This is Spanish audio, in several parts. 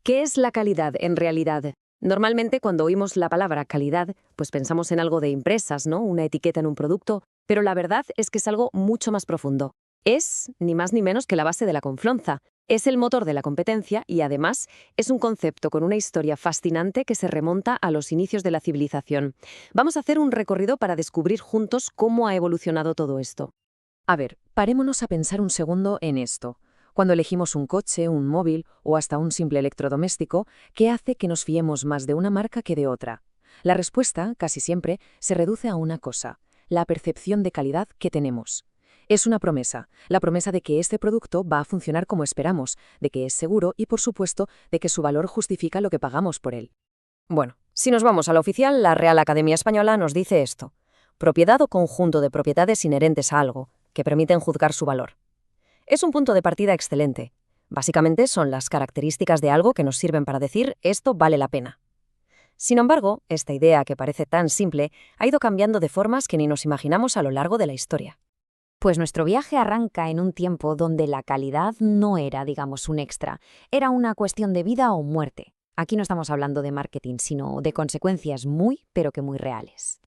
¿Qué es la calidad en realidad? Normalmente cuando oímos la palabra calidad, pues pensamos en algo de impresas, ¿no? Una etiqueta en un producto, pero la verdad es que es algo mucho más profundo. Es, ni más ni menos que la base de la confianza. Es el motor de la competencia y además es un concepto con una historia fascinante que se remonta a los inicios de la civilización. Vamos a hacer un recorrido para descubrir juntos cómo ha evolucionado todo esto. A ver, parémonos a pensar un segundo en esto. Cuando elegimos un coche, un móvil o hasta un simple electrodoméstico, ¿qué hace que nos fiemos más de una marca que de otra? La respuesta, casi siempre, se reduce a una cosa: la percepción de calidad que tenemos. Es una promesa, la promesa de que este producto va a funcionar como esperamos, de que es seguro y, por supuesto, de que su valor justifica lo que pagamos por él. Bueno, si nos vamos a lo oficial, la Real Academia Española nos dice esto: propiedad o conjunto de propiedades inherentes a algo, que permiten juzgar su valor. Es un punto de partida excelente. Básicamente son las características de algo que nos sirven para decir esto vale la pena. Sin embargo, esta idea, que parece tan simple, ha ido cambiando de formas que ni nos imaginamos a lo largo de la historia. Pues nuestro viaje arranca en un tiempo donde la calidad no era, digamos, un extra, era una cuestión de vida o muerte. Aquí no estamos hablando de marketing, sino de consecuencias muy, pero que muy reales.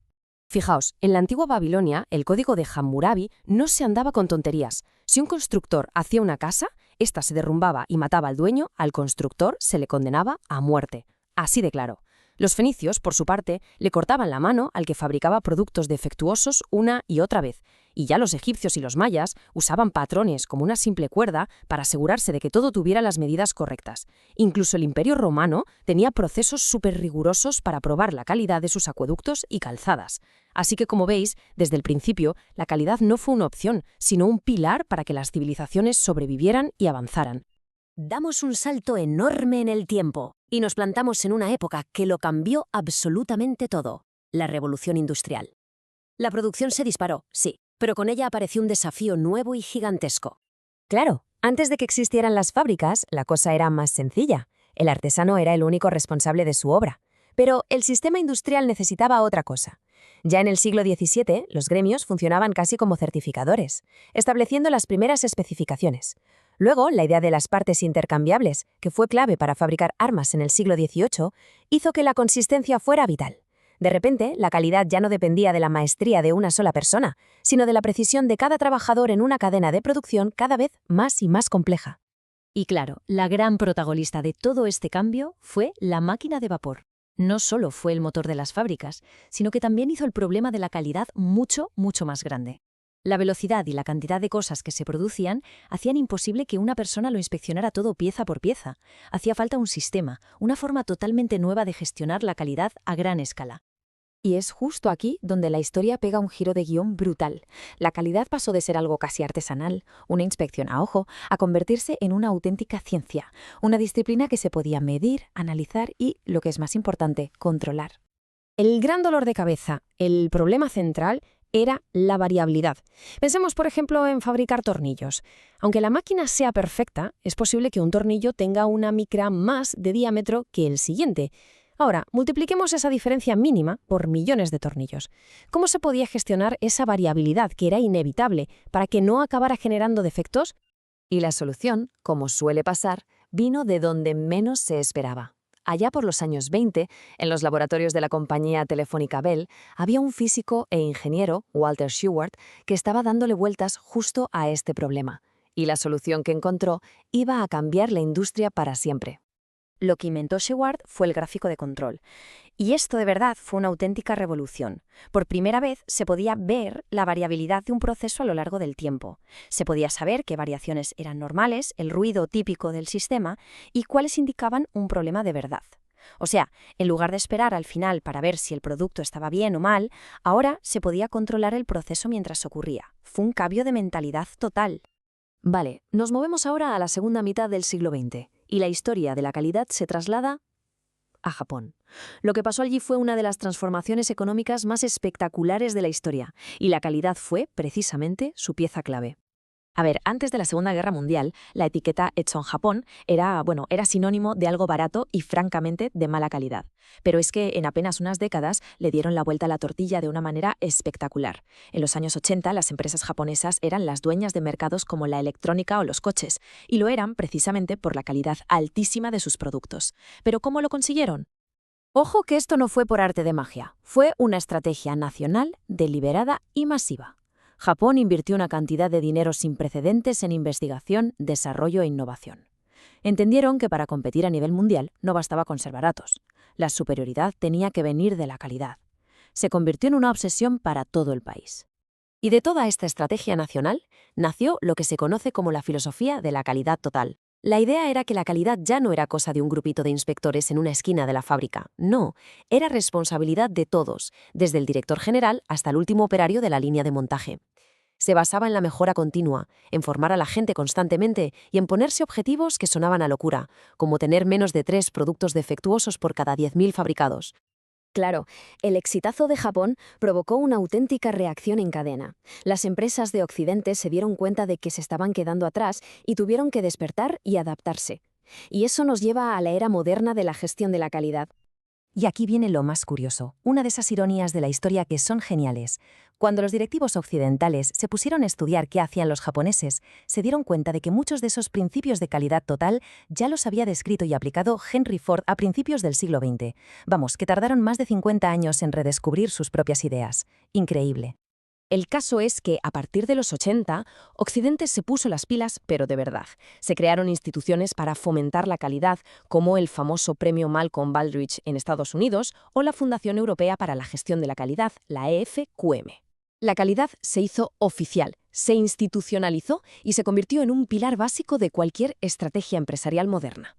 Fijaos, en la antigua Babilonia, el código de Hammurabi no se andaba con tonterías. Si un constructor hacía una casa, ésta se derrumbaba y mataba al dueño, al constructor se le condenaba a muerte. Así de claro. Los fenicios, por su parte, le cortaban la mano al que fabricaba productos defectuosos una y otra vez. Y ya los egipcios y los mayas usaban patrones como una simple cuerda para asegurarse de que todo tuviera las medidas correctas. Incluso el Imperio Romano tenía procesos súper rigurosos para probar la calidad de sus acueductos y calzadas. Así que, como veis, desde el principio, la calidad no fue una opción, sino un pilar para que las civilizaciones sobrevivieran y avanzaran. Damos un salto enorme en el tiempo y nos plantamos en una época que lo cambió absolutamente todo: la Revolución Industrial. La producción se disparó, sí, pero con ella apareció un desafío nuevo y gigantesco. Claro, antes de que existieran las fábricas, la cosa era más sencilla. El artesano era el único responsable de su obra. Pero el sistema industrial necesitaba otra cosa. Ya en el siglo XVII, los gremios funcionaban casi como certificadores, estableciendo las primeras especificaciones. Luego, la idea de las partes intercambiables, que fue clave para fabricar armas en el siglo XVIII, hizo que la consistencia fuera vital. De repente, la calidad ya no dependía de la maestría de una sola persona, sino de la precisión de cada trabajador en una cadena de producción cada vez más y más compleja. Y claro, la gran protagonista de todo este cambio fue la máquina de vapor. No solo fue el motor de las fábricas, sino que también hizo el problema de la calidad mucho, mucho más grande. La velocidad y la cantidad de cosas que se producían hacían imposible que una persona lo inspeccionara todo pieza por pieza. Hacía falta un sistema, una forma totalmente nueva de gestionar la calidad a gran escala. Y es justo aquí donde la historia pega un giro de guión brutal. La calidad pasó de ser algo casi artesanal, una inspección a ojo, a convertirse en una auténtica ciencia, una disciplina que se podía medir, analizar y, lo que es más importante, controlar. El gran dolor de cabeza, el problema central, era la variabilidad. Pensemos, por ejemplo, en fabricar tornillos. Aunque la máquina sea perfecta, es posible que un tornillo tenga una micra más de diámetro que el siguiente. Ahora, multipliquemos esa diferencia mínima por millones de tornillos. ¿Cómo se podía gestionar esa variabilidad que era inevitable para que no acabara generando defectos? Y la solución, como suele pasar, vino de donde menos se esperaba. Allá por los años 20, en los laboratorios de la compañía telefónica Bell, había un físico e ingeniero, Walter Shewhart, que estaba dándole vueltas justo a este problema. Y la solución que encontró iba a cambiar la industria para siempre. Lo que inventó Shewhart fue el gráfico de control. Y esto de verdad fue una auténtica revolución. Por primera vez se podía ver la variabilidad de un proceso a lo largo del tiempo. Se podía saber qué variaciones eran normales, el ruido típico del sistema y cuáles indicaban un problema de verdad. O sea, en lugar de esperar al final para ver si el producto estaba bien o mal, ahora se podía controlar el proceso mientras ocurría. Fue un cambio de mentalidad total. Vale, nos movemos ahora a la segunda mitad del siglo XX y la historia de la calidad se traslada a Japón. Lo que pasó allí fue una de las transformaciones económicas más espectaculares de la historia y la calidad fue, precisamente, su pieza clave. A ver, antes de la Segunda Guerra Mundial, la etiqueta hecho en Japón era sinónimo de algo barato y francamente de mala calidad. Pero es que en apenas unas décadas le dieron la vuelta a la tortilla de una manera espectacular. En los años 80, las empresas japonesas eran las dueñas de mercados como la electrónica o los coches, y lo eran precisamente por la calidad altísima de sus productos. ¿Pero cómo lo consiguieron? Ojo que esto no fue por arte de magia, fue una estrategia nacional deliberada y masiva. Japón invirtió una cantidad de dinero sin precedentes en investigación, desarrollo e innovación. Entendieron que para competir a nivel mundial no bastaba con ser baratos. La superioridad tenía que venir de la calidad. Se convirtió en una obsesión para todo el país. Y de toda esta estrategia nacional nació lo que se conoce como la filosofía de la calidad total. La idea era que la calidad ya no era cosa de un grupito de inspectores en una esquina de la fábrica. No, era responsabilidad de todos, desde el director general hasta el último operario de la línea de montaje. Se basaba en la mejora continua, en formar a la gente constantemente y en ponerse objetivos que sonaban a locura, como tener menos de 3 productos defectuosos por cada 10.000 fabricados. Claro, el exitazo de Japón provocó una auténtica reacción en cadena. Las empresas de Occidente se dieron cuenta de que se estaban quedando atrás y tuvieron que despertar y adaptarse. Y eso nos lleva a la era moderna de la gestión de la calidad. Y aquí viene lo más curioso, una de esas ironías de la historia que son geniales. Cuando los directivos occidentales se pusieron a estudiar qué hacían los japoneses, se dieron cuenta de que muchos de esos principios de calidad total ya los había descrito y aplicado Henry Ford a principios del siglo XX. Vamos, que tardaron más de 50 años en redescubrir sus propias ideas. Increíble. El caso es que, a partir de los 80, Occidente se puso las pilas, pero de verdad. Se crearon instituciones para fomentar la calidad, como el famoso Premio Malcolm Baldrige en Estados Unidos o la Fundación Europea para la Gestión de la Calidad, la EFQM. La calidad se hizo oficial, se institucionalizó y se convirtió en un pilar básico de cualquier estrategia empresarial moderna.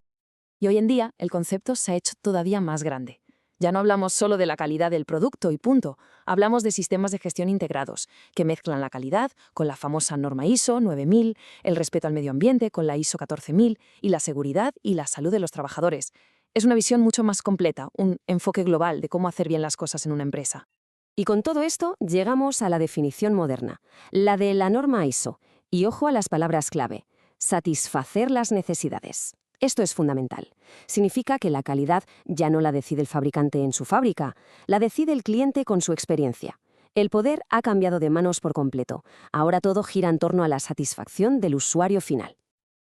Y hoy en día, el concepto se ha hecho todavía más grande. Ya no hablamos solo de la calidad del producto y punto. Hablamos de sistemas de gestión integrados, que mezclan la calidad con la famosa norma ISO 9000, el respeto al medio ambiente con la ISO 14000 y la seguridad y la salud de los trabajadores. Es una visión mucho más completa, un enfoque global de cómo hacer bien las cosas en una empresa. Y con todo esto llegamos a la definición moderna, la de la norma ISO. Y ojo a las palabras clave: satisfacer las necesidades. Esto es fundamental. Significa que la calidad ya no la decide el fabricante en su fábrica, la decide el cliente con su experiencia. El poder ha cambiado de manos por completo. Ahora todo gira en torno a la satisfacción del usuario final.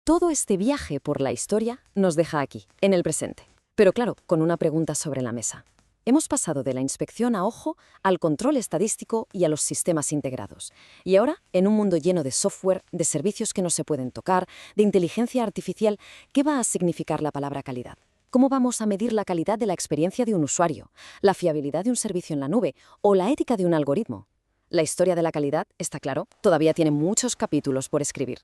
Todo este viaje por la historia nos deja aquí, en el presente. Pero claro, con una pregunta sobre la mesa. Hemos pasado de la inspección a ojo al control estadístico y a los sistemas integrados. Y ahora, en un mundo lleno de software, de servicios que no se pueden tocar, de inteligencia artificial, ¿qué va a significar la palabra calidad? ¿Cómo vamos a medir la calidad de la experiencia de un usuario, la fiabilidad de un servicio en la nube o la ética de un algoritmo? La historia de la calidad, está claro, todavía tiene muchos capítulos por escribir.